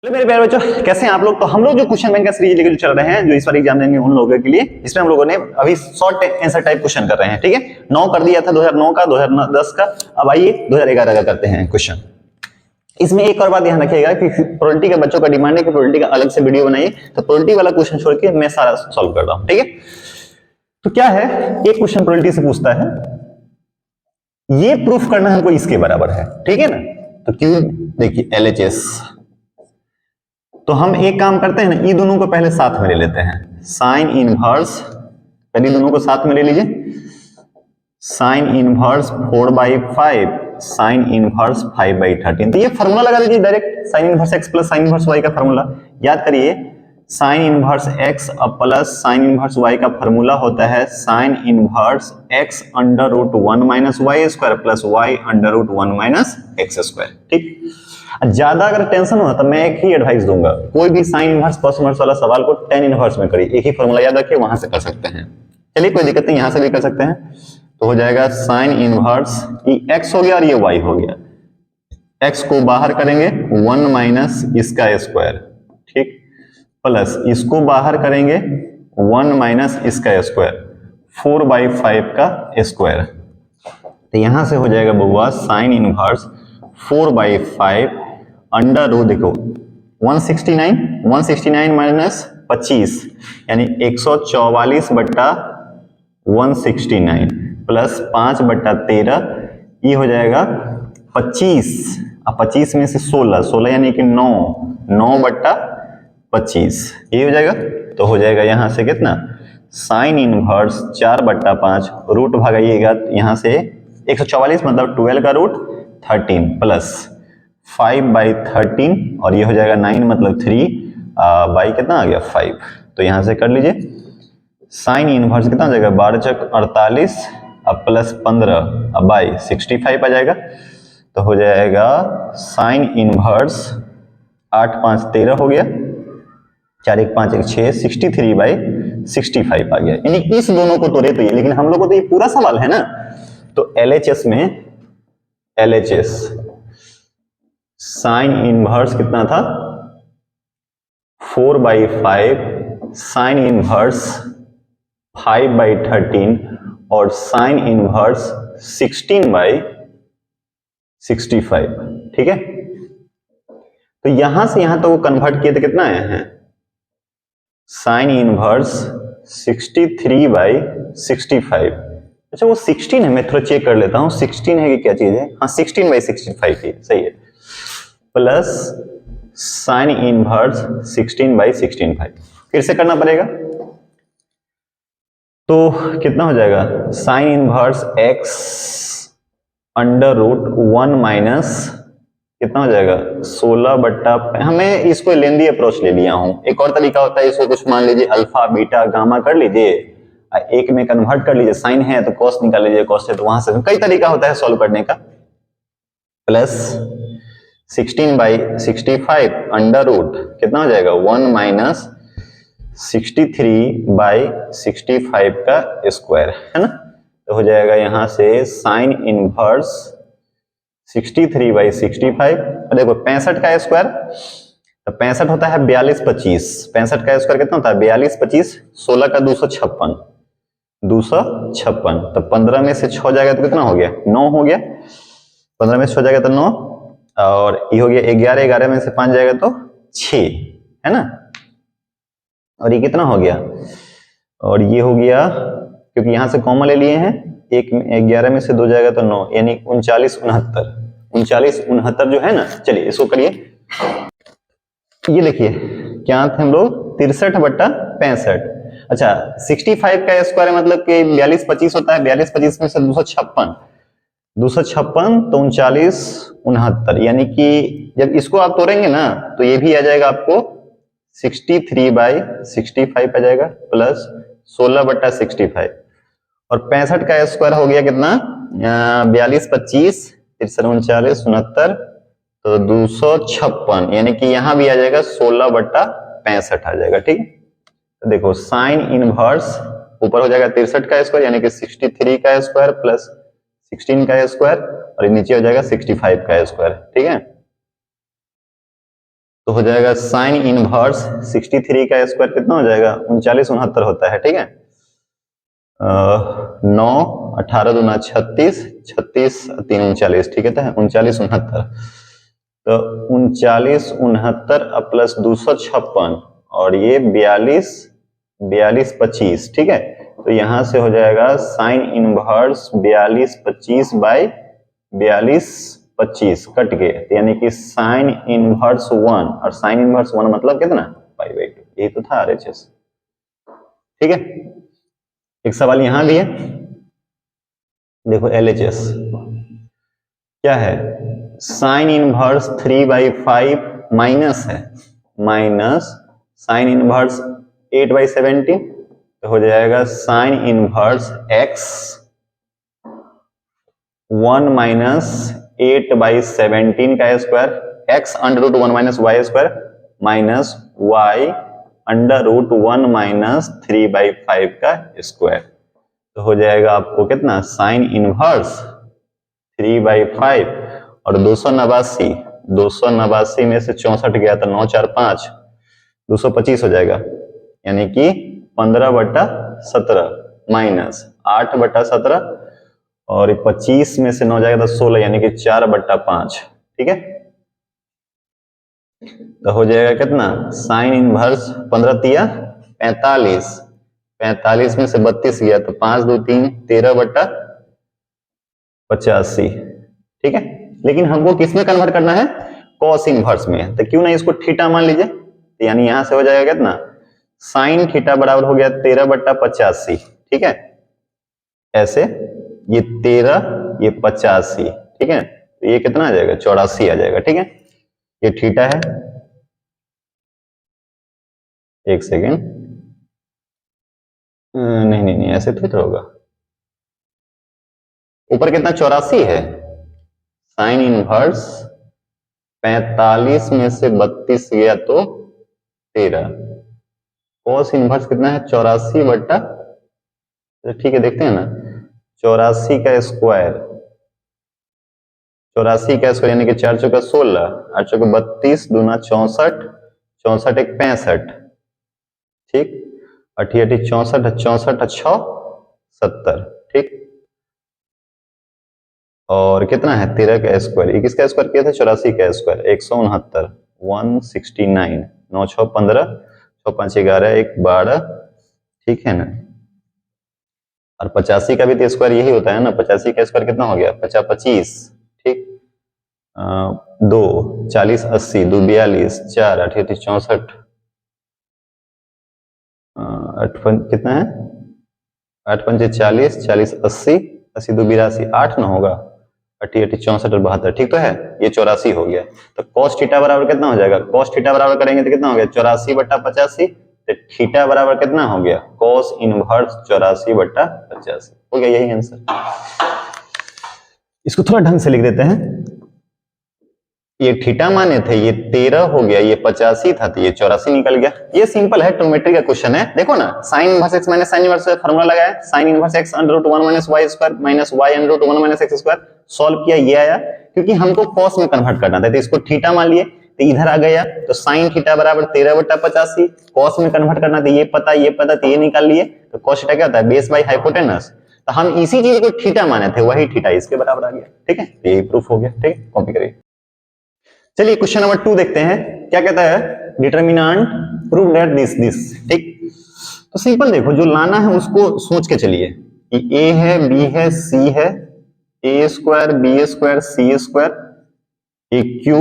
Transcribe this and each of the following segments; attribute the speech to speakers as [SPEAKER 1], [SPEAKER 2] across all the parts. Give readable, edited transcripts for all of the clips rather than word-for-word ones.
[SPEAKER 1] Hello मेरे प्यारे बच्चों, कैसे हैं आप लोग। तो हम लोग जो क्वेश्चन बैंक का सीरीज लेकर जो चल रहे हैं, जो इस बार एग्जाम देंगे उन लोगों के लिए, इसमें हम लोगों ने अभी शॉर्ट आंसर टाइप क्वेश्चन कर रहे हैं। ठीक है, 9 कर दिया था 2009 का, 2010 का। अब आइए 2011 का करते हैं क्वेश्चन। इसमें एक और बात ध्यान रखिएगा कि प्रोबेबिलिटी के बच्चों का डिमांड है कि प्रोबेबिलिटी का अलग से वीडियो बनाइए, तो प्रोबेबिलिटी वाला क्वेश्चन छोड़ के मैं सारा सॉल्व कर रहा हूं। ठीक है, तो क्या है, एक क्वेश्चन प्रोबेबिलिटी से पूछता है, ये प्रूफ करना हमको इसके बराबर है। ठीक है ना, तो क्यों, देखिए LHS, तो हम एक काम करते हैं ना, ये दोनों को पहले साथ में ले लेते हैं। साइन इनवर्स, पहले दोनों को साथ में ले लीजिए। साइन इनवर्स 4/5 साइन इनवर्स 5/13, तो ये फॉर्मूला लगा दीजिए डायरेक्ट, sine inverse x plus sine inverse y का फॉर्मूला याद करिए। साइन इनवर्स x अब प्लस साइन इनवर्स y का फॉर्मूला होता है sine inverse x under root 1 minus y square plus y under root 1 minus x square. ठीक, ज्यादा अगर टेंशन हो तो मैं एक ही एडवाइस दूंगा, कोई भी साइन इनवर्स कॉस इनवर्स वाला सवाल को tan इनवर्स में करिए, एक ही फॉर्मूला याद रखिए, वहां से कर सकते हैं। चलिए कोई दिक्कत नहीं, यहां से भी कर सकते हैं। तो हो जाएगा साइन इनवर्स, ये x हो गया और ये y हो गया, x को बाहर करेंगे 1 माइनस इसका स्क्वायर, ठीक, प्लस इसको बाहर करेंगे 1 माइनस इसका स्क्वायर, 4/5 का स्क्वायर। तो यहां से हो जाएगा बउआ साइन इनवर्स 4/5 अंडर रूट, देखो 169 माइनस 25 यानी 144/169 प्लस 5/13, ये हो जाएगा 25, अब 25 में से 16 यानी कि 9/25, ये हो जाएगा। तो हो जाएगा यहां से कितना, साइन इनवर्स 4/5 रूट भागाइएगा यहां से 144 मतलब 12 का रूट 13 प्लस 5/13 और ये हो जाएगा 9 मतलब 3 बाई कितना आ गया 5। तो यहां से कर लीजिए, साइन इनवर्स कितना हो जाएगा 12 चक 48 अब प्लस 15 अब बाई 65 आ जाएगा। तो हो जाएगा साइन इनवर्स 8 5 13 हो गया, 4 1 5 1 6 63/65 आ गया। यानी इस दोनों को तोड़े तो ये, लेकिन हम लोग को तो ये पूरा सवाल है ना। तो LHS में LHS साइन इनवर्स कितना था 4/5 साइन इनवर्स 5/13 और साइन इनवर्स 16/65। ठीक है, तो यहां से यहां तक वो कन्वर्ट किए तो कितना आए हैं, साइन इनवर्स 63/65। अच्छा वो 16 है, मैं थोड़ा चेक कर लेता हूं 16 है कि क्या चीज है, हाँ 16/65 ही सही है, प्लस साइन इनवर्स 16/65 फिर से करना पड़ेगा। तो कितना हो जाएगा, sine inverse x under root 1 minus कितना हो जाएगा 16 हमें इसको लेंदी अप्रोच ले लिया हूं, एक और तरीका होता है इसको, कुछ मान लीजिए अल्फा बीटा गामा कर लीजिए, एक में कन्वर्ट कर लीजिए, साइन है तो कॉस निकाल लीजिए, कॉस है तो वहां से कई तरीका होता है सॉल्व करने का। प्लस 16/65 अंडर रूट कितना हो जाएगा 1 माइनस 63/65 का स्क्वायर, है ना। तो हो जाएगा यहां से साइन इनवर्स 63/65, देखो 65 का स्क्वायर, तो 65 होता है 42/25, 65 का स्क्वायर कितना होता है 42/25, 16 का 256, 256, तो 15 में से 6 जाएगा तो कितना हो गया 9 हो गया, 15 में से 6 जाएगा तो 9 और ये हो गया 11, 11 में से 5 जाएगा तो 6, है ना। और ये कितना हो गया, और ये हो गया क्योंकि यहां से कॉमन ले लिए हैं, एक 11 में से 2 जाएगा तो 9 यानी 39 69 जो है ना। चलिए इसको करिए, ये देखिए क्या थे हम लोग 63/65। अच्छा 65 का स्क्वायर मतलब कि 42/25 होता है, 42/25 में से 256 तो 39 69, यानी कि जब इसको आप तोड़ेंगे ना तो ये भी आ जाएगा आपको 63/65 आ जाएगा प्लस 16/65 और 65 का स्क्वायर हो गया कितना 42/25 39 69 तो 256, यानी कि यहां भी आ जाएगा 16/65 आ जाएगा। ठीक, तो देखो साइन इनवर्स ऊपर हो जाएगा 63 का स्क्वायर यानी कि 63 का स्क्वायर प्लस 16 का स्क्वायर और नीचे हो जाएगा 65 का स्क्वायर। ठीक है, तो हो जाएगा साइन इनवर्स 63 का स्क्वायर कितना हो जाएगा 3969 होता है, ठीक है। 9 18 दूना 36, 36 3 39, ठीक है, तो 3969। तो 3969 प्लस 256 और ये 42 42 25, ठीक है। तो यहां से हो जाएगा साइन इनवर्स 42 25 बाई 42 25 कट गए, यानी कि साइन इनवर्स 1, और साइन इनवर्स 1 मतलब कितना π/2, यही तो था RHS, ठीक है। एक सवाल यहां भी है, देखो LHS क्या है, साइन इनवर्स 3/5 माइनस है, माइनस साइन इनवर्स 8/17, तो हो जाएगा साइन इनवर्स x 1 माइनस 8/17 का square, x √1 minus y square minus y √1 minus 3/5 का स्क्वायर, तो हो जाएगा आपको कितना साइन इनवर्स 3/5 और 289 में से 64 गया तो 9 4 5 225 हो जाएगा, यानी कि 15/17 माइनस 8/17 और 25 में से 9 जाएगा तो 16, यानी कि 4/5, ठीक है। तो हो जाएगा कितना साइन इनवर्स 15 तिया 45, 45 में से 32 गया तो 5 2 3 13/85, ठीक है। लेकिन हमको किस में कन्वर्ट करना है, कॉस इनवर्स में, तो क्यों ना इसको थीटा मान लीजिए, तो यानी यहां से हो जाएगा कितना साइन थीटा बराबर हो गया 13/85, ठीक है। ऐसे ये 13 ये 85, ठीक है, तो ये कितना आ जाएगा 84 आ जाएगा, ठीक है। ये थीटा है, एक सेकेंड, नहीं नहीं नहीं ऐसे थोड़ा होगा, ऊपर कितना 84 है, साइन इनवर्स 45 में से 32 गया तो 13, कॉस इनवर्स कितना है 84 ठीक है, देखते हैं ना, 84 का स्क्वायर, 84 का स्क्वायर यानी कि 4 चौका 16, 8 चौका 32, दूना 64, 64 एक 65, ठीक, 8 8 64, 64 6 70, ठीक, और कितना है 13 का स्क्वायर, ये किसका स्क्वायर किया था 84 का स्क्वायर 169, 169, 9 6 15, 6 5 11 1 12, ठीक है ना। और 85 का भी तो स्क्वायर यही होता है ना, 85 का स्क्वायर कितना हो गया 50 25, ठीक, 2 40 80 2 42 4 8 8 64, 8 कितना है 8 5 40 40 80 80 2 82 8 ना होगा 8 8 64 और 72, ठीक तो है, ये 84 हो गया। तो cos थीटा बराबर कितना हो जाएगा, cos थीटा बराबर करेंगे तो कितना हो गया 84/85, तो थीटा बराबर कितना हो गया cos इनवर्स 84/85 हो गया, यही आंसर। इसको थोड़ा ढंग से लिख देते हैं, ये थीटा माने थे, ये 13 हो गया, ये 85 था तो ये 84 निकल गया। ये सिंपल है, ट्रिग्नोमेट्री का क्वेश्चन है, देखो ना, sine inverse x minus sine inverse formula लगाया, sine inverse x √1 minus y square minus y √1 minus x square, solve किया, ये आया, क्योंकि हमको कॉस में कन्वर्ट करना था तो इसको थीटा मान लिए, तो इधर आ गया, तो साइन थीटा बराबर 13/85, कॉस में कन्वर्ट करना था, ये पता तो ये निकाल लिए, तो कॉस थीटा क्या होता है बेस बाई हाइपोटेनस, तो हम इसी चीज को थीटा माने थे, वही थीटा इसके बराबर आ गया, ठीक है, ये प्रूफ हो गया, ठीक है, कॉपी करिए। चलिए क्वेश्चन नंबर 2 देखते हैं, क्या कहता है, डिटरमिनेंट प्रूव दैट दिस, ठीक। तो सिंपल देखो, जो लाना है उसको सोच के चलिए कि a है, b है, c है, a square b square c square, a Q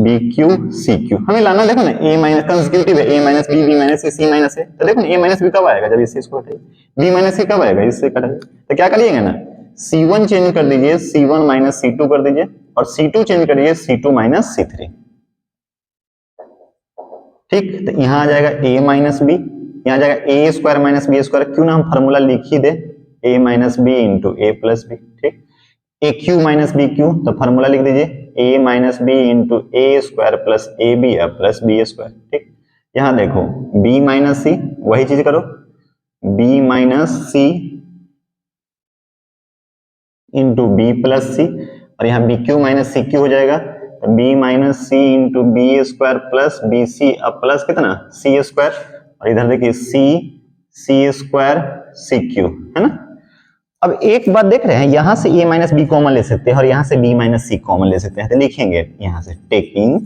[SPEAKER 1] b Q c Q, हमें लाना, देखो ना a माइनस कंसेक्यूटिव है, a minus b b minus c minus a, तो देखो ना a माइनस b कब आएगा जब इससे इसको हटाइए, b माइनस c कब आएगा इससे कटाइए, तो क्या करिएगा ना c1 चेंज कर दीजिए, c1 माइनस c2 कर दीजिए, और C2 चेंज करिए C2 माइनस C3, ठीक। तो यहां आ जाएगा a माइनस बी, यहां आ जाएगा a square minus b square, क्यों ना हम फॉर्मूला लिख ही दे, a minus b into a plus b, ठीक, a cube minus b cube, तो फॉर्मूला लिख दीजिए a minus b into a square plus a b plus b square, ठीक। यहां देखो b माइनस सी, वही चीज करो, b minus c into b plus c, और यहाँ b cube minus c cube हो जाएगा, तो b minus c into b square plus b c, अब प्लस कितना सी स्क्वायर, और इधर देखिए सी स्क्वायर सी क्यू, है ना। अब एक बात देख रहे हैं, यहां से ए माइनस बी कॉमन ले सकते हैं और यहां से बी माइनस सी कॉमन ले सकते हैं, तो लिखेंगे यहां से taking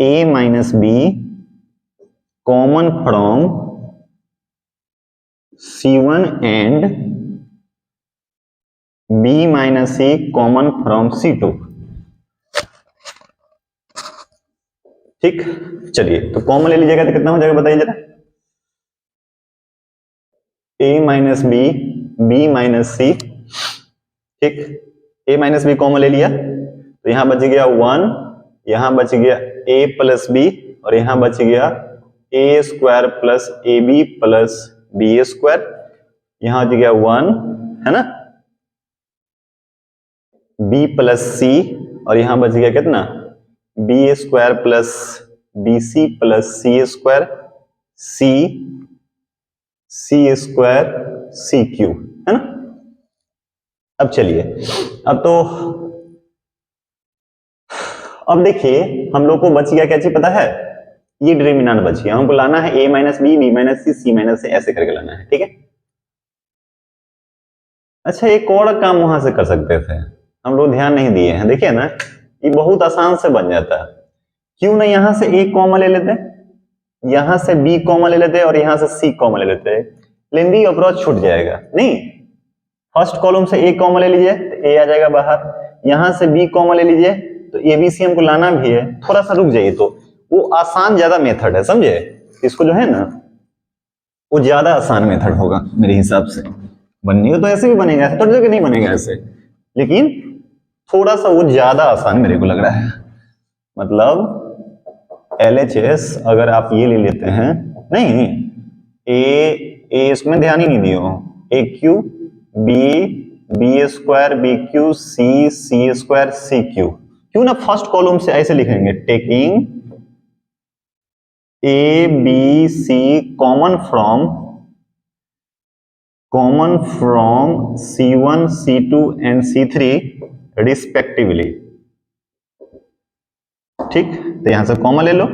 [SPEAKER 1] a minus b common from C1 and B minus c common from C2। ठीक, चलिए तो कॉमन ले लीजिएगा तो कितना हो जाएगा बताइए जरा, A माइनस बी माइनस सी। ठीक, A माइनस बी कॉमन ले लिया तो यहां बच गया 1, यहां बच गया A प्लस बी, और यहां बच गया A square plus a b plus b square, यहां बच गया 1, है ना, B प्लस सी, और यहां बच गया कितना b square plus b c plus c square c square c cube, है ना। अब चलिए, अब देखिए हम लोग को बच गया क्या चीज पता है, ये डिटरमिनेंट बच गया, हमको लाना है a minus b minus c minus से, ऐसे करके लाना है, ठीक है। अच्छा, एक और काम वहां से कर सकते थे, हम लोग ध्यान नहीं दिए हैं, देखिए ना ये बहुत आसान से बन जाता है, क्यों ना यहां से a कॉमन ले लेते, यहां से b कॉमन ले लेते और यहां से c कॉमन ले लेते, लेंदी अप्रोच छूट जाएगा। नहीं, फर्स्ट कॉलम से a कॉमन ले लीजिए तो a आ जाएगा बाहर, यहां से b कॉमन ले लीजिए तो ABC हमको लाना भी है, थोड़ा सा रुक जाइए, तो वो आसान ज्यादा मेथड है, समझे, इसको जो है ना वो ज्यादा आसान मेथड होगा मेरे हिसाब से, बनने को तो ऐसे भी बनेगा, ऐसे थोड़ी जगह नहीं बनेगा ऐसे, लेकिन थोड़ा सा वो ज्यादा आसान मेरे को लग रहा है। मतलब LHS अगर आप ये ले लेते हैं, नहीं ए इसमें ध्यान ही नहीं दियो, a cube b square b cube c square c cube, क्यों ना फर्स्ट कॉलम से ऐसे लिखेंगे, taking a b c common from C1 C2 and C3 respectively. ठीक, तो यहां से कॉमन ले लो,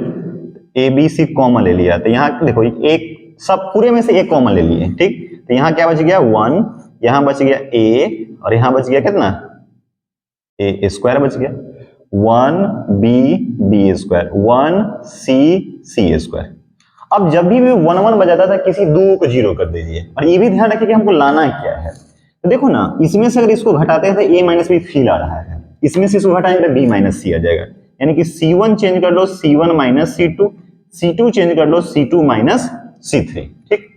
[SPEAKER 1] ए बी सी कॉमन ले लिया, तो यहां देखो एक सब पूरे में से एक कॉमन ले लिए, ठीक, तो यहां क्या बच गया 1, यहां बच गया a, और यहां बच गया कितना a स्क्वायर बच गया, 1b स्क्वायर 1c स्क्वायर। अब जब भी 1 1 बजाता था किसी दो को जीरो कर दीजिए, और ये भी ध्यान रखिए कि हमको लाना क्या है, तो देखो ना इसमें से अगर इसको घटाते हैं तो a माइनस बी फील आ रहा है, इसमें से इसको घटाएंगे तो b माइनस सी आ जाएगा, यानी कि C1 चेंज कर लो C1 माइनस C2 चेंज कर लो C2 माइनस C3। ठीक,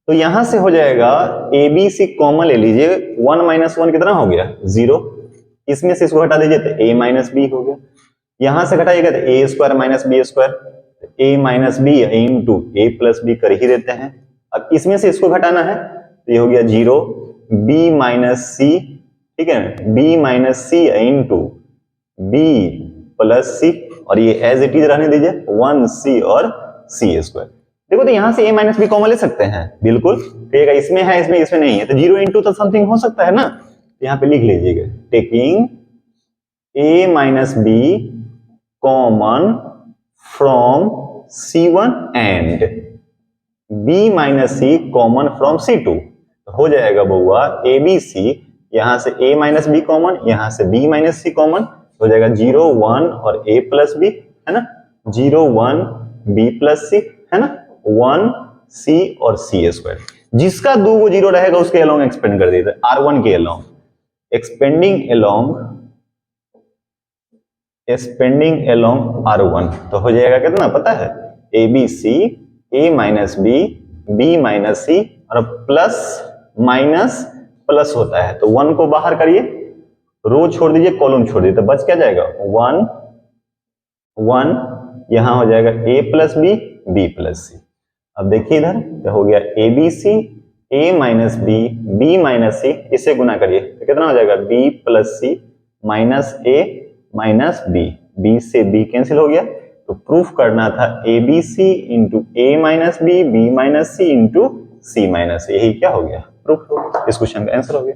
[SPEAKER 1] तो यहां से हो जाएगा ABC कॉमन ले लीजिए, 1 माइनस 1 कितना हो गया 0, इसमें से इसको हटा दीजिए तो a माइनस बी हो गया, यहां से घटाइएगा तो a square minus b square, a minus b into a plus b कर ही देते हैं, अब इसमें से इसको घटाना है तो ये हो गया 0 b माइनस सी, ठीक है, b minus c into b plus c, और ये एज इट इज रहने दीजिए 1c और c स्क्वायर। देखो तो यहां से a माइनस बी कॉमन ले सकते हैं, बिल्कुल, तो इसमें है इसमें नहीं है, तो 0 इंटू तो समथिंग हो सकता है ना, तो यहां पे लिख लीजिएगा taking a minus b common from C1 and b minus c common from C2, तो हो जाएगा बउआ ABC, यहां से a माइनस बी कॉमन, यहां से b माइनस सी कॉमन, हो जाएगा 0 1 और a प्लस बी, है ना, 0 1 b प्लस सी, है ना, 1 c और c स्क्वायर, जिसका दो को जीरो रहेगा उसके अलोंग एक्सपेंड कर दीजिए, R1 के अलोंग एक्सपेंडिंग अलोंग R1, तो हो जाएगा कितना पता है, ABC a minus b minus c, और प्लस माइनस प्लस होता है तो 1 को बाहर करिए, रो छोड़ दीजिए कॉलम छोड़ दीजिए, तो बच क्या जाएगा 1 1, यहां हो जाएगा a plus b plus c. अब देखिए इधर तो हो गया ABC a minus b minus c, इससे गुना करिए तो कितना हो जाएगा b plus c minus a minus b से b कैंसिल हो गया, तो प्रूफ करना था ABC into a minus b minus c into c minus, यही क्या हो गया प्रूफ, इस क्वेश्चन का आंसर हो गया।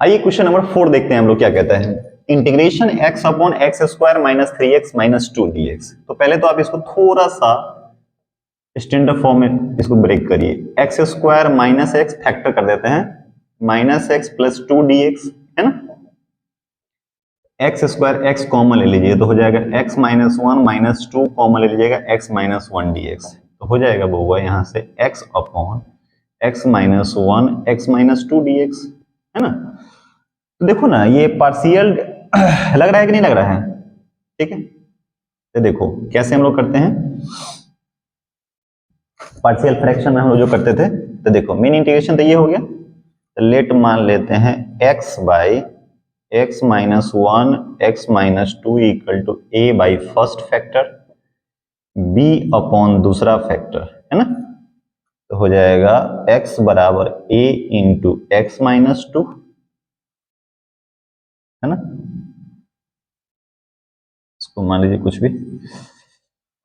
[SPEAKER 1] आइए क्वेश्चन नंबर 4 देखते हैं हम लोग क्या कहता है। Integration x upon x square minus 3x minus 2 dx। तो पहले तो आप इसको थोड़ा सा स्टैंडर्ड फॉर्म में इसको ब्रेक करिए। X square minus x factor कर देते हैं, माइनस एक्स प्लस 2 dx, है ना। एक्स स्क्वायर एक्स कॉमन ले लीजिए तो हो जाएगा x माइनस 1 माइनस 2 कॉमन ले लीजिएगा x माइनस 1 dx। तो हो जाएगा बउआ यहाँ से x upon x minus 1 x minus 2 dx, है ना। तो देखो ना ये पार्शियल लग रहा है कि नहीं लग रहा है, ठीक है। तो देखो कैसे हम लोग करते हैं, पार्शियल फ्रैक्शन में हम लोग जो करते थे। तो देखो मेन इंटीग्रेशन तो ये हो गया। तो लेट मान लेते हैं x by x minus 1 x minus 2 equal to a by first factor b upon दूसरा फैक्टर, है ना। तो हो जाएगा x बराबर a इंटू एक्स माइनस 2, है ना। इसको मान लीजिए कुछ भी,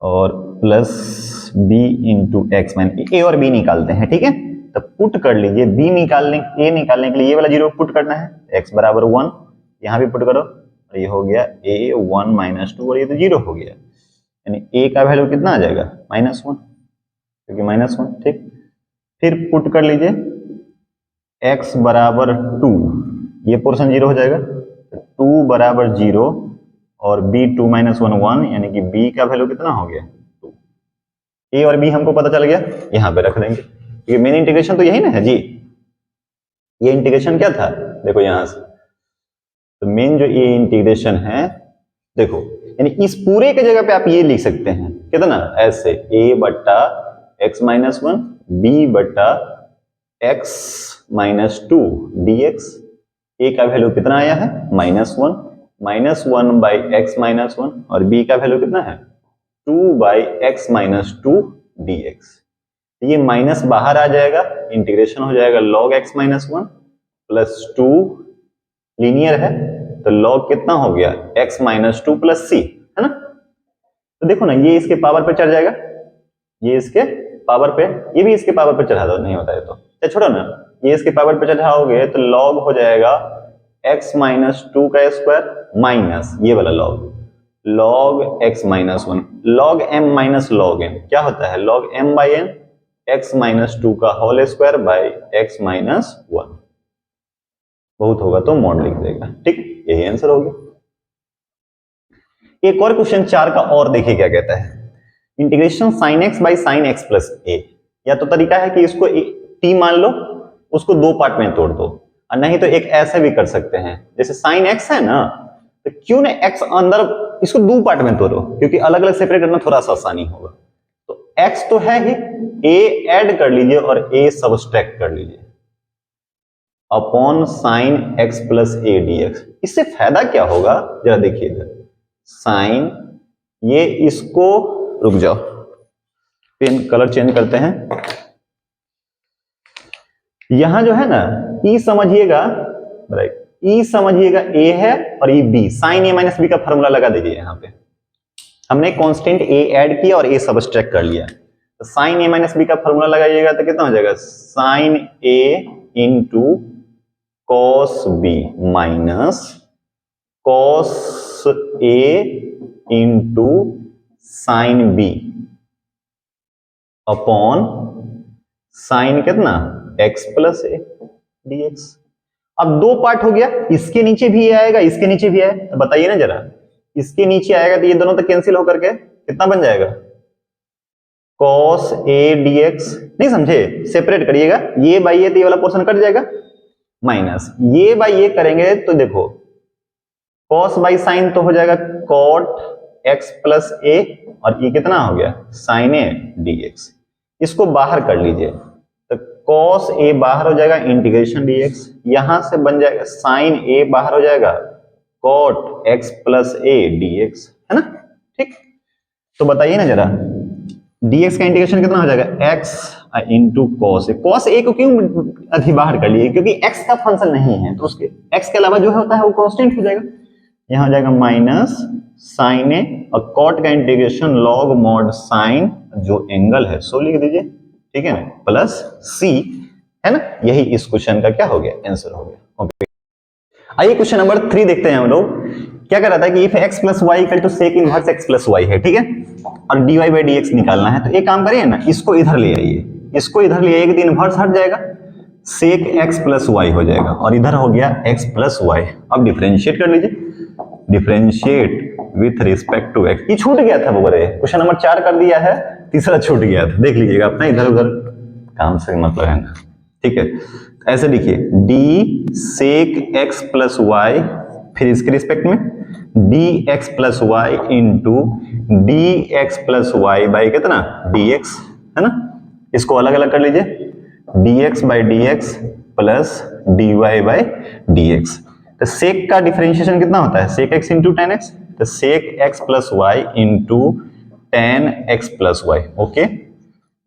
[SPEAKER 1] और plus b into x minus, a और b निकालते हैं, ठीक है। तो पुट कर लीजिए b निकालने a निकालने के लिए ये वाला जीरो पुट करना है, x बराबर 1 यहाँ भी पुट करो, और ये हो गया a 1 माइनस 2 और ये तो जीरो हो गया, यानी a का वैल्यू कितना आ जाएगा माइनस 1, क्योंकि माइनस 1, ठीक। फिर पुट कर लीजिए x बराबर 2, ये पोर्शन जीरो हो जाएगा, 2 बराबर 0 और b 2 माइनस 1 1, यानी कि b का वैल्यू कितना हो गया 2। a और b हमको पता चल गया, यहाँ पे रख देंगे, क्योंकि मेन इंटीग्रेशन तो यही ना है जी। ये इंटीग्रेशन क्या था, देखो यहां से, तो मेन जो ये इंटीग्रेशन है देखो, यानी इस पूरे के जगह पे आप ये लिख सकते हैं कितना, ऐसे a बट्टा एक्स माइनस 1 b बट्टा एक्स माइनस 2 dx। a का वैल्यू कितना आया है माइनस 1 बाई एक्स माइनस 1 और b का वैल्यू कितना है 2 बाई एक्स माइनस 2 dx। ये माइनस बाहर आ जाएगा, इंटीग्रेशन हो जाएगा log x minus 1 plus 2, linear है तो log कितना हो गया x माइनस 2 प्लस सी, है ना। तो देखो ना ये इसके पावर पे चढ़ जाएगा, ये इसके पावर पे, ये भी इसके पावर पे चढ़ा दो, नहीं होता है तो छोड़ो ना, ये इसके पावर पे चढ़ाओगे तो log हो जाएगा x माइनस 2 का स्क्वायर माइनस ये वाला log x minus 1, log m minus log n क्या होता है log m by n, x minus 2 का whole square by x minus 1। बहुत होगा तो मॉड लिख देगा, ठीक, यही आंसर हो गया। एक और क्वेश्चन 4 का और देखिए क्या कहता है, integration sine x by sine x plus a. या तो तरीका है कि इसको t मान लो, उसको दो पार्ट में तोड़ दो, और नहीं तो एक ऐसे भी कर सकते हैं, जैसे साइन एक्स है ना, तो क्यों ना एक्स अंदर इसको दो पार्ट में तोड़ो, क्योंकि अलग अलग सेपरेट करना थोड़ा सा आसानी होगा। तो एक्स तो है ही, ए ऐड कर लीजिए और ए सब्सट्रैक्ट कर लीजिए अपॉन साइन एक्स प्लस ए डीएक्स। इससे फायदा क्या होगा जरा देखिए इधर, साइन ये इसको, रुक जाओ पेन कलर चेंज करते हैं, यहां जो है ना ई समझिएगा, राइट, ई समझिएगा ए है और E B, sign a minus b का फॉर्मूला लगा दीजिए। यहां पे हमने कांस्टेंट ए ऐड किया और ए सब्सट्रैक्ट कर लिया, तो साइन ए माइनस बी का फॉर्मूला लगाइएगा तो कितना हो जाएगा sine a into cos b minus cos a into sine b upon sine कितना x प्लस ए dx। अब दो पार्ट हो गया, इसके नीचे भी आएगा इसके नीचे भी आएगा, तो बताइए ना जरा, इसके नीचे आएगा तो ये दोनों तो कैंसिल होकर के कितना बन जाएगा cos a dx। नहीं समझे, सेपरेट करिएगा, ये बाई ये तो ये वाला पोर्शन कट जाएगा, माइनस ये बाई ये करेंगे तो देखो cos बाई साइन तो हो जाएगा cot x प्लस ए, और ये कितना हो गया साइन ए dx। इसको बाहर कर लीजिए तो cos a बाहर हो जाएगा इंटीग्रेशन dx, यहां से बन जाएगा साइन a बाहर हो जाएगा cot x plus a dx, है ना, ठीक। तो बताइए ना जरा dx का इंटीग्रेशन कितना हो जाएगा x into cos A. Cos A को क्यों अभी बाहर कर लिए, क्योंकि x का फंक्शन नहीं है, तो उसके x के अलावा जो होता है वो कांस्टेंट हो जाएगा, यहां हो जाएगा माइनस साइन ए, और कॉट का इंटीग्रेशन लॉग मॉड साइन जो एंगल है सो लिख दीजिए, ठीक है ना, प्लस सी, है ना। यही इस क्वेश्चन का क्या हो गया आंसर हो गया। ओके। आइए क्वेश्चन नंबर 3 देखते हैं हम लोग। क्या कर रहा था कि if x plus y equal to sec inverse x plus y है, ठीक है, और dy बाई dx निकालना है, तो एक काम करिए ना, इसको इधर ले आइए, इसको इधर ले आइए तो इनवर्स हट जाएगा, सेक x प्लस वाई हो जाएगा, और इधर हो गया x प्लस वाई। अब डिफरेंशिएट कर लीजिए, differentiate with respect to x। ये छूट गया था वो, क्वेश्चन नंबर 4 कर दिया है, तीसरा छूट गया था, देख लीजिएगा अपना, इधर उधर काम से मतलब है ना, ठीक है। ऐसे लिखिए d sec x plus y, फिर इसके रिस्पेक्ट में d x plus y into d x plus y by कितना dx, है ना। इसको अलग अलग कर लीजिए, dx by dx plus dy by dx। तो सेक का डिफरेंशिएशन कितना होता है, sec x into tan x, तो sec x plus y into tan x plus y. Okay,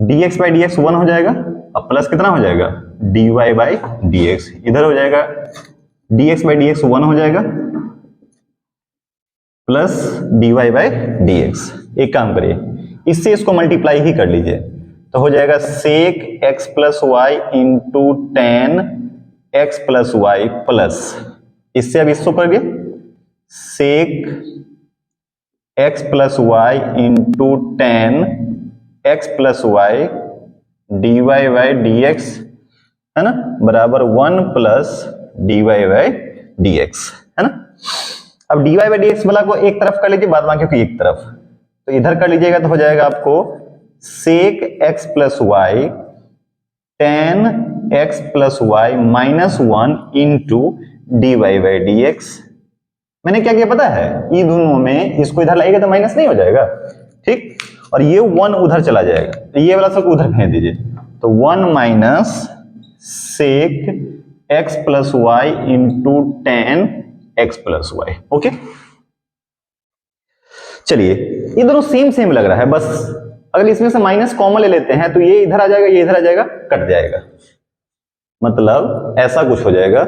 [SPEAKER 1] dx by dx 1 हो जाएगा, अब प्लस कितना हो जाएगा dy बाई dx, इधर हो जाएगा dx बाई dx 1 हो जाएगा प्लस dy बाई dx। एक काम करिए, इससे इसको मल्टीप्लाई ही कर लीजिए, तो हो जाएगा sec x plus y into tan x plus y plus, इससे अब इसको करिए sec x plus y into tan x plus y dy by dx, है ना, बराबर 1 प्लस dy बाई dx, है ना। अब dy बाई dx वाला को एक तरफ कर लीजिए, बाद बाकी को एक तरफ, तो इधर कर लीजिएगा तो हो जाएगा आपको sec x plus y tan x plus y minus 1 into dy by dx। मैंने क्या किया पता है, ये दोनों में इसको इधर लाइएगा तो माइनस नहीं हो जाएगा, ठीक, और ये 1 उधर चला जाएगा, तो ये वाला सब उधर भेज दीजिए, तो 1 minus sec x plus y into tan x plus y. Okay, चलिए ये दोनों सेम सेम लग रहा है, बस अगर इसमें से माइनस कॉमन ले लेते हैं तो ये इधर आ जाएगा, ये इधर आ जाएगा, कट जाएगा, मतलब ऐसा कुछ हो जाएगा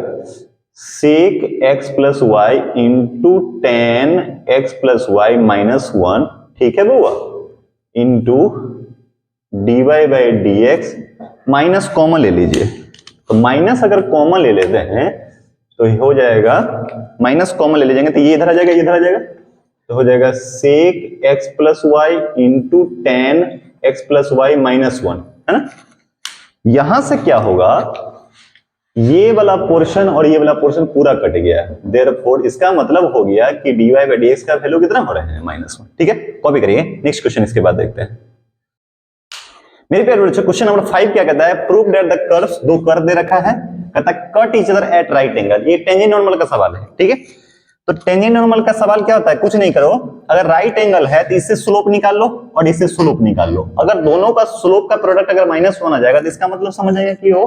[SPEAKER 1] sec x plus y into tan x plus y minus 1, ठीक है बुआ, into dy by dx, minus common ले लीजिए, तो माइनस अगर कॉमन ले लेते हैं तो हो जाएगा, माइनस कॉमन ले लीजिएगा तो ये इधर आ जाएगा, ये इधर आ जाएगा, तो हो जाएगा sec x plus y into tan x plus y minus 1, है ना। यहां से क्या होगा, ये वाला पोर्शन और ये वाला पोर्शन पूरा कट गया, देयरफॉर इसका मतलब हो गया कि dy बाई dx का वैल्यू कितना हो रहा है -1, ठीक है। कॉपी करिए, नेक्स्ट क्वेश्चन इसके बाद देखते हैं। मेरे प्यारे बच्चों, क्वेश्चन नंबर 5 क्या कहता है, प्रूव दैट द कर्व्स, दो कर्व दे रखा है, कहता है cut each other at right angle. ये टेंजेंट नॉर्मल का सवाल है, ठीक है। तो टेंजेंट नॉर्मल का सवाल क्या होता है, कुछ नहीं करो, अगर राइट एंगल है तो इससे स्लोप निकाल लो और इससे स्लोप निकाल लो, अगर दोनों का स्लोप का प्रोडक्ट अगर -1 आ जाएगा तो इसका मतलब समझ आएगा कि वो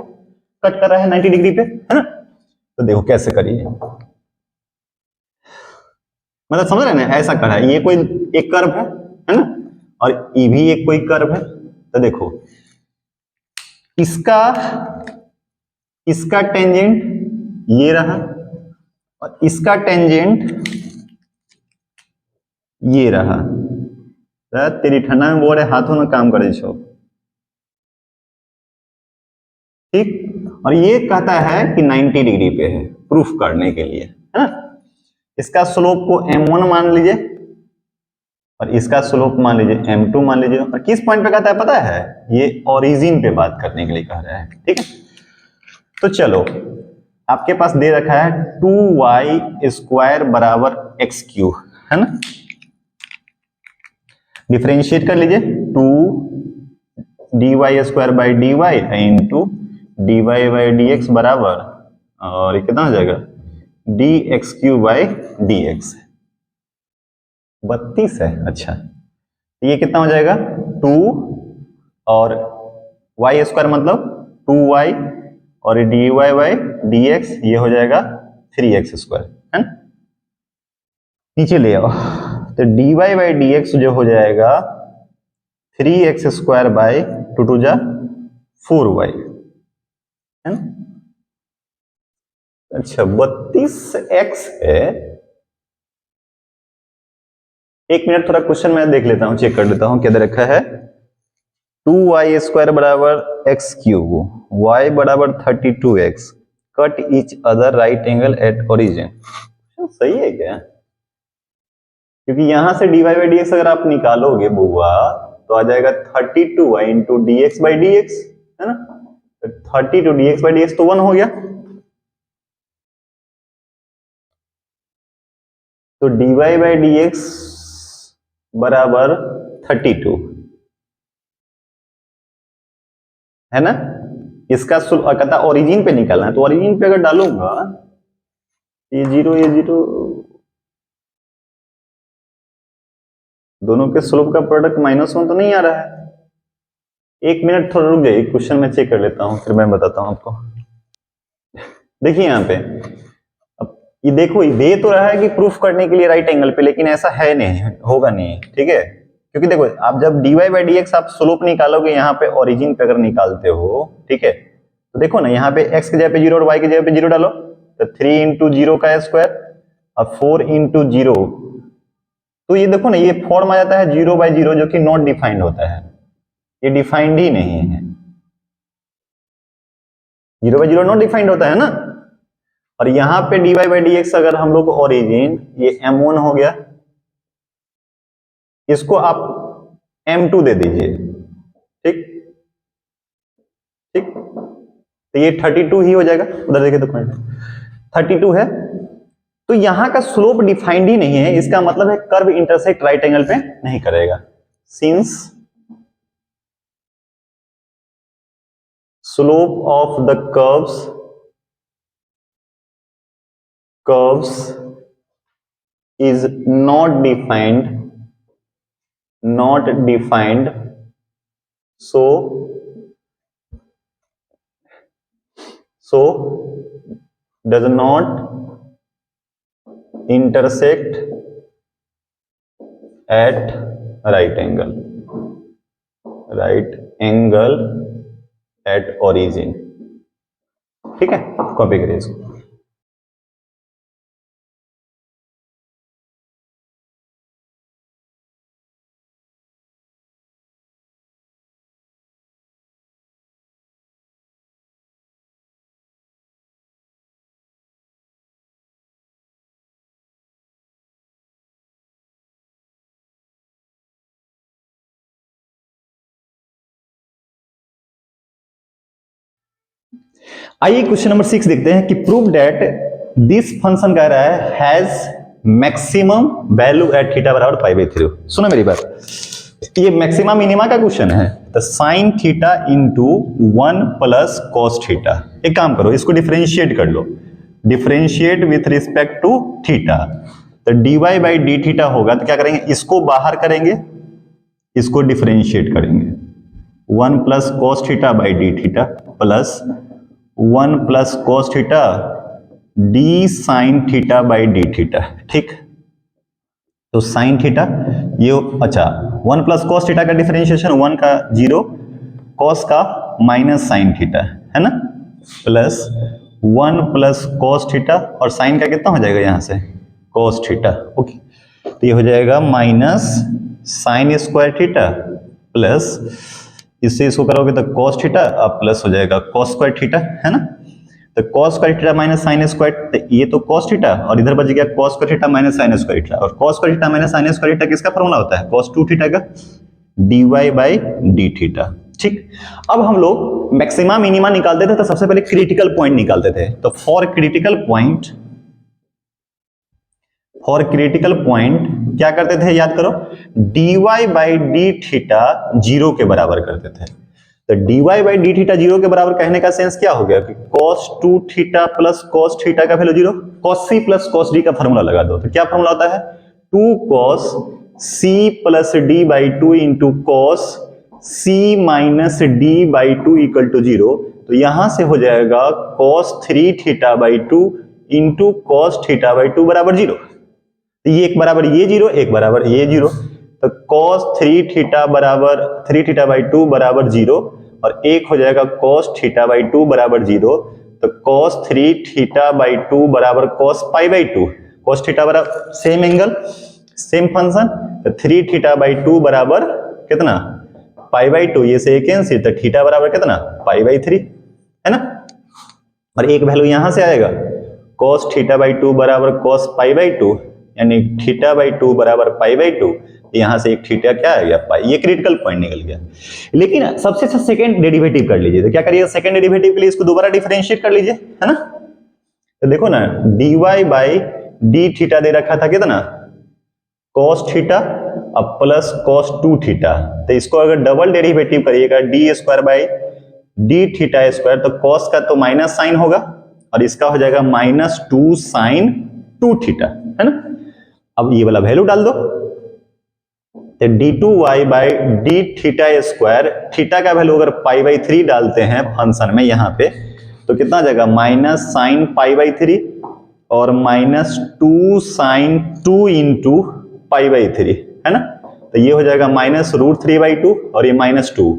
[SPEAKER 1] कट कर रहा है 90 डिग्री पे, है ना। तो देखो कैसे करिए, मतलब समझ रहे हैं ना, ऐसा कर है, ये कोई एक कर्व है ना, और ये भी एक कोई कर्व है, तो देखो इसका टेंजेंट ये रहा और इसका टेंजेंट ये रहा, तेरी ठंडा में बोल रहे हाथों में काम करे छो, ठीक, और ये कहता है कि 90 डिग्री पे है, प्रूफ करने के लिए, है ना। इसका स्लोप को m1 मान लीजिए और इसका स्लोप मान लीजिए m2 मान लीजिए, और किस पॉइंट पे कहता है पता है, ये ओरिजिन पे बात करने के लिए कह रहा है, ठीक है। तो चलो आपके पास दे रखा है 2y स्क्वायर बराबर x क्यूब, है ना, डिफरेंशिएट कर लीजिए, 2 dy square by dy into dy by dx बराबर, और ये कितना हो जाएगा dx क्यूब बाई dx, 32 है। अच्छा, ये कितना हो जाएगा 2 और y स्क्वायर मतलब 2y और dy बाई dx, ये हो जाएगा 3x स्क्वायर, है ना। नीचे ले आओ, तो dy बाई dx जो हो जाएगा 3x स्क्वायर बाई 2 2 जा 4y, है ना। अच्छा 32x है, एक मिनट थोड़ा क्वेश्चन मैं देख लेता हूं, चेक कर लेता हूं क्या दे रखा है, 2y स्क्वायर बराबर x क्यूब, y बराबर 32x, cut each other right angle at origin. सही है क्या? क्योंकि यहां से dy बाई डी एक्स अगर आप निकालोगे बुआ तो आ जाएगा 32 into d x by D x, है ना? 32 D x by D x तो 1 हो गया, तो dy बाई डी एक्स बराबर 32 है ना? इसका कहता ओरिजिन पे निकालना है, तो ओरिजिन पे अगर डालूंगा ये जीरो दोनों के स्लोप का प्रोडक्ट -1 तो नहीं आ रहा है। एक मिनट थोड़ा रुक जाइए, क्वेश्चन में चेक कर लेता हूं फिर मैं बताता हूं आपको। देखिए यहां पे अब ये देखो, ये दे तो रहा है कि प्रूफ करने के लिए राइट एंगल पे, लेकिन ऐसा है नहीं, होगा नहीं, ठीक है? क्योंकि देखो आप जब dy बाई डी एक्स आप स्लोप निकालोगे यहाँ पे ओरिजिन पे अगर निकालते हो, ठीक है, तो देखो ना यहाँ पे x की जगह पे 0 और y की जगह पे 0 डालो, तो 3 इंटू 0 का स्क्वायर और 4 इंटू 0, तो ये देखो ना ये फॉर्म आ जाता है 0 बाई 0 जो कि नॉट डिफाइंड होता है, ये डिफाइंड ही नहीं है, 0 बाई 0 नॉट डिफाइंड होता है ना। और यहां पे dy बाई डी एक्स अगर हम लोग ओरिजिन ये m1 हो गया, इसको आप m2 दे दीजिए, ठीक ठीक, तो ये 32 ही हो जाएगा। उधर देखिए तो 32 है, तो यहां का स्लोप डिफाइंड ही नहीं है, इसका मतलब है कर्व इंटरसेक्ट राइट एंगल पे नहीं करेगा। Since slope of the curves is not defined, so does not intersect at right angle at origin, ठीक है? कॉपी करिए इसको। आइए क्वेश्चन नंबर 6 देखते हैं कि प्रूव दैट दिस फंक्शन कह रहा है has maximum value at theta बराबर पाई बाई 3। सुनो मेरी बात, ये मैक्सिमा मिनिमा का क्वेश्चन है, तो sine theta into 1 plus cos theta. एक काम करो, इसको डिफरेंशिएट कर लो, differentiate with respect to theta, तो dy बाई डी थीटा होगा, तो क्या करेंगे, इसको बाहर करेंगे, इसको डिफरेंशिएट करेंगे, 1 plus cos theta by d theta plus 1 plus cos theta D sine theta by d theta, ठीक? तो साइन थीटा ये, अच्छा 1 प्लस कॉस थीटा का डिफरेंशिएशन 1 का 0, कॉस का माइनस साइन थीटा, है ना, प्लस 1 प्लस कॉस थीटा और साइन का कितना हो जाएगा यहाँ से, कॉस थीटा, ओके, तो ये हो जाएगा minus sine square theta plus इससे इसको करोगे तो कॉस थीटा और प्लस हो जाएगा कॉस स्क्वायर थीटा, है ना? तो cos square theta minus sine square, तो ये तो कॉस थीटा और इधर बच गया cos square theta minus sine square theta, और cos square theta minus sine square theta किसका फॉर्मूला होता है, cos 2 थीटा का, dy बाई डी थीटा, ठीक? अब हम लोग मैक्सिमा मिनिमा निकालते थे तो सबसे पहले क्रिटिकल पॉइंट निकालते थे, तो फॉर क्रिटिकल पॉइंट क्या करते थे, याद करो, dy बाई डी थीटा 0 के बराबर करते थे। तो dy बाई डी थीटा 0 के बराबर कहने का सेंस क्या हो गया कि cos 2 theta plus cos theta का value 0, cos c plus cos d का फॉर्मूला लगा दो, तो क्या फॉर्मूला होता है, 2 cos c plus d by 2 into cos c minus d by 2 equal to 0। तो यहां से हो जाएगा cos 3 theta by 2 into cos theta by 2 बराबर 0। तो ये एक बराबर ये 0, एक बराबर ये 0, तो cos 3 थीटा बराबर 3 थीटा बाई 2 बराबर 0 और एक हो जाएगा cos थीटा बाई 2 बराबर 0, तो cos 3 थीटा बाई 2 बराबर cos pi by 2, cos theta बराबर सेम एंगल सेम फंक्शन, तो 3 थीटा बाई 2 बराबर कितना, पाई बाई 2, ये से कैंसिल, तो थीटा बराबर कितना, पाई बाई 3, है ना? और एक वैल्यू यहां से आएगा cos θ/2 बराबर cos π/2, यानी θ/2 बराबर π/2। यहां से एक थीटा क्या आ गया पाई, ये क्रिटिकल पॉइंट निकल गया। लेकिन सबसे अच्छा सेकंड डेरिवेटिव कर लीजिए, तो क्या करिएगा सेकंड डेरिवेटिव के लिए इसको दोबारा डिफरेंशिएट कर लीजिए, है ना। तो देखो ना dy/d थीटा दे रखा था कितना cos थीटा अब प्लस cos 2θ, तो इसको अगर डबल डेरिवेटिव करिएगा d²/d θ², तो cos का तो माइनस साइन होगा और इसका हो जाएगा -2 sin 2θ, है ना। अब ये वाला वैल्यू डाल दो, तो d2y/d θ², थीटा का वैल्यू अगर π/3 डालते हैं फंक्शन में यहां पे, तो कितना आ जाएगा -sin π/3 और -2 sin 2 into π/3, है ना। तो ये हो जाएगा -√3/2 और ये -2,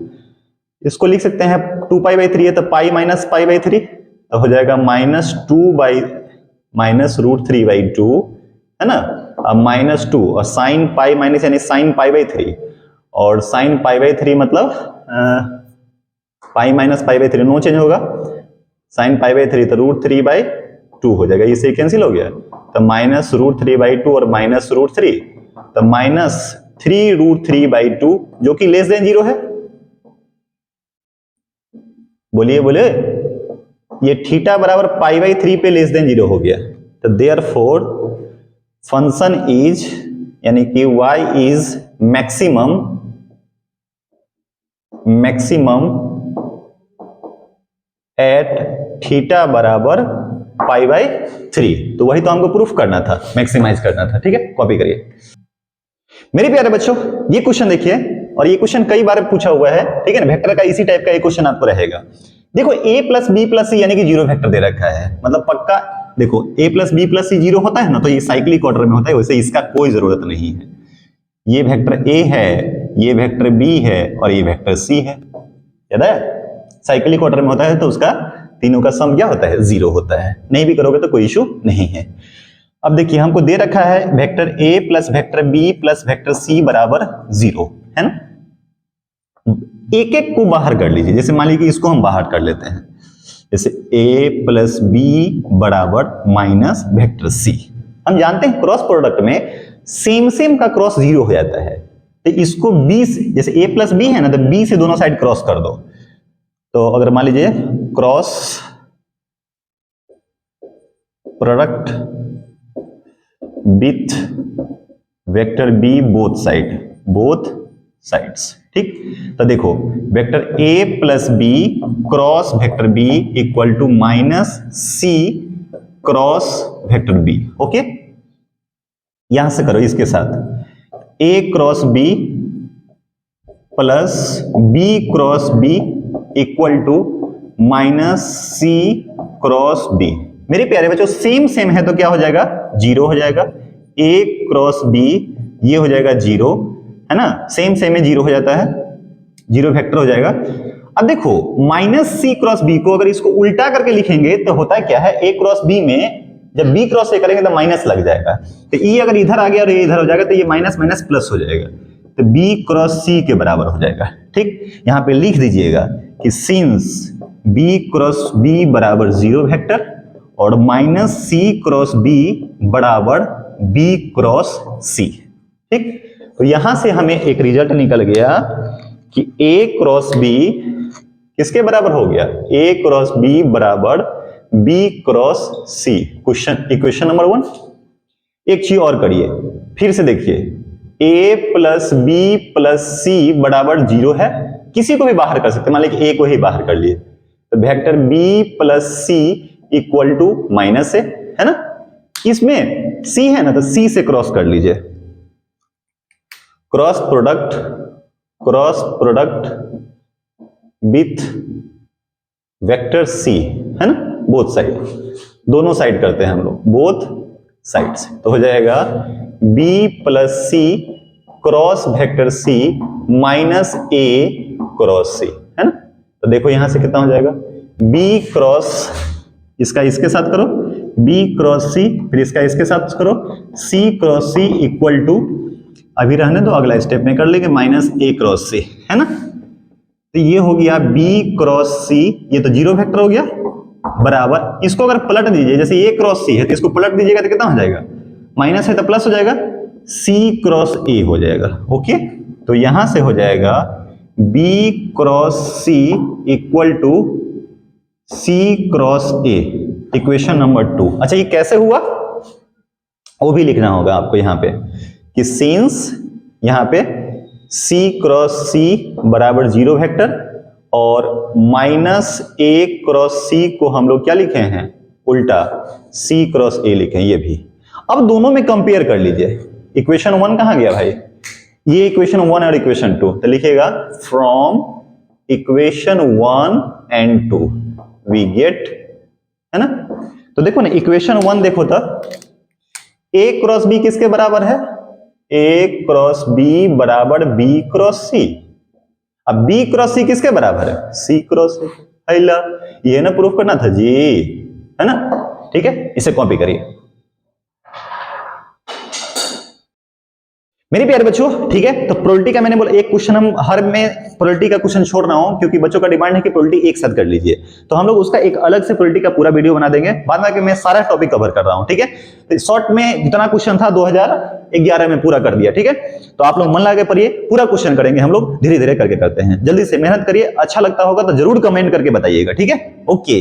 [SPEAKER 1] इसको लिख सकते हैं 2π/3 है तो पाई माइनस π/3, तो हो जाएगा -√3/2, है ना। अब -2 और साइन पाई माइनस यानी साइन π/3, और साइन π/3 मतलब पाई माइनस π/3 नो चेंज होगा, साइन π/3 तो √3/2 हो जाएगा, ये कैंसिल हो गया, तो -√3/2 और -√3, तो -3√3/2 जो कि लेस देन 0 है। बोलिए बोले, ये थीटा बराबर π/3 पे लेस देन 0 हो गया, तो देयरफॉर फंक्शन इज, यानी कि y is maximum at theta बराबर π/3। तो वही तो हमको प्रूफ करना था, मैक्सिमाइज करना था, ठीक है। कॉपी करिए मेरे प्यारे बच्चों, ये क्वेश्चन देखिए, और ये क्वेश्चन कई बार पूछा हुआ है, ठीक है ना। वेक्टर का इसी टाइप का एक क्वेश्चन आपको रहेगा। देखो a + b + c यानी कि जीरो वेक्टर दे रखा है, मतलब पक्का देखो a + b + c जीरो होता है ना, तो ये साइक्लिक ऑर्डर में होता है, वैसे इसका कोई जरूरत नहीं है। ये वेक्टर a है, ये वेक्टर b है और ये वेक्टर c है, याद है। साइक्लिक ऑर्डर में होता है तो उसका तीनों का सम क्या होता है, 0 होता है। नहीं भी करोगे तो कोई इशू नहीं है। अब देखिए हमको दे रखा है vector a + vector b + vector c बराबर 0, है ना। एक एक को बाहर कर लीजिए, जैसे मान लीजिए इसको हम बाहर कर लेते हैं, जैसे a + b बराबर माइनस वेक्टर c। हम जानते हैं क्रॉस प्रोडक्ट में सेम का क्रॉस 0 हो जाता है, तो इसको b से, जैसे a + b है ना, तो b से दोनों साइड क्रॉस कर दो। तो अगर मान लीजिए cross product with vector b both sides, ठीक। तो देखो vector a + b cross vector b equal to -c cross vector b, okay. यहां से करो इसके साथ a cross b plus b cross b equal to -c cross b। मेरे प्यारे बच्चों सेम है तो क्या हो जाएगा, 0 हो जाएगा। a क्रॉस b ये हो जाएगा 0, है ना। सेम में 0 हो जाता है, 0 वेक्टर हो जाएगा। अब देखो -c क्रॉस b को अगर इसको उल्टा करके लिखेंगे तो होता क्या है, a क्रॉस b में जब b क्रॉस a करेंगे तो माइनस लग जाएगा, तो e अगर इधर आ गया और ये इधर हो जाएगा तो ये माइनस प्लस हो जाएगा, तो b क्रॉस c के बराबर हो जाएगा, ठीक। यहां पे लिख दीजिएगा कि सिंस b क्रॉस b बराबर 0 वेक्टर और -c क्रॉस b बराबर b क्रॉस c, ठीक। तो यहां से हमें एक रिजल्ट निकल गया कि a क्रॉस b किसके बराबर हो गया, a क्रॉस b बराबर b cross c। Equation number 1। एक चीज और करिए, फिर से देखिए a + b + c बराबर 0 है, किसी को भी बाहर कर सकते, मान लीजिए a को ही बाहर कर लिए, तो vector b + c equal to minus है ना। इसमें c है ना, तो c से क्रॉस कर लीजिए, cross product with vector c, है ना, बोथ साइड, दोनों साइड करते हैं हम लोग, बोथ साइड्स, तो हो जाएगा b + c cross vector c minus a cross c, है ना। तो देखो यहां से कितना हो जाएगा, b क्रॉस इसका इसके साथ करो, b क्रॉस c, फिर इसका इसके साथ करो, c cross c equal to, अभी रहने दो अगला स्टेप में कर लेंगे, -a क्रॉस c, है ना। तो ये हो गया b क्रॉस c, ये तो 0 वेक्टर हो गया, बराबर, इसको अगर पलट दीजिए, जैसे ए क्रॉस सी है तो इसको पलट दीजिएगा तो कितना हो जाएगा, माइनस है तो प्लस हो जाएगा, सी क्रॉस ए हो जाएगा। ओके, तो यहां से हो जाएगा b cross c equal to c cross a, equation number 2। अच्छा, ये कैसे हुआ वो भी लिखना होगा आपको यहां पे कि सिंस यहां पे सी क्रॉस सी बराबर 0 वेक्टर और माइनस ए क्रॉस सी को हम लोग क्या लिखे हैं, उल्टा सी क्रॉस ए लिखे हैं, ये भी। अब दोनों में कंपेयर कर लीजिए, इक्वेशन 1 कहां गया भाई, ये इक्वेशन 1 और इक्वेशन 2, तो लिखिएगा from equation 1 and 2 we get, है ना। तो देखो ना, इक्वेशन 1 देखो तो ए क्रॉस बी किसके बराबर है, ए क्रॉस बी बराबर बी क्रॉस सी। अब बी क्रॉस सी किसके बराबर है, सी क्रॉस ए। ये ना प्रूफ करना था जी, है ना। ठीक है, इसे कॉपी करिए मेरे प्यारे बच्चों। ठीक है, तो प्रोबेबिलिटी का मैंने बोला एक क्वेश्चन हम हर में प्रोबेबिलिटी का क्वेश्चन छोड़ रहा हूं क्योंकि बच्चों का डिमांड है कि प्रोबेबिलिटी एक साथ कर लीजिए, तो हम लोग उसका एक अलग से प्रोबेबिलिटी का पूरा वीडियो बना देंगे बाद में, मैं सारा टॉपिक कवर कर रहा हूं। ठीक है, तो शॉर्ट में जितना क्वेश्चन था 2011 में पूरा कर दिया। ठीक है, तो आप लोग मन लगा के पढ़िए, पूरा क्वेश्चन करेंगे हम लोग, धीरे धीरे करके करते हैं। जल्दी से मेहनत करिए, अच्छा लगता होगा तो जरूर कमेंट करके बताइएगा। ठीक है, ओके।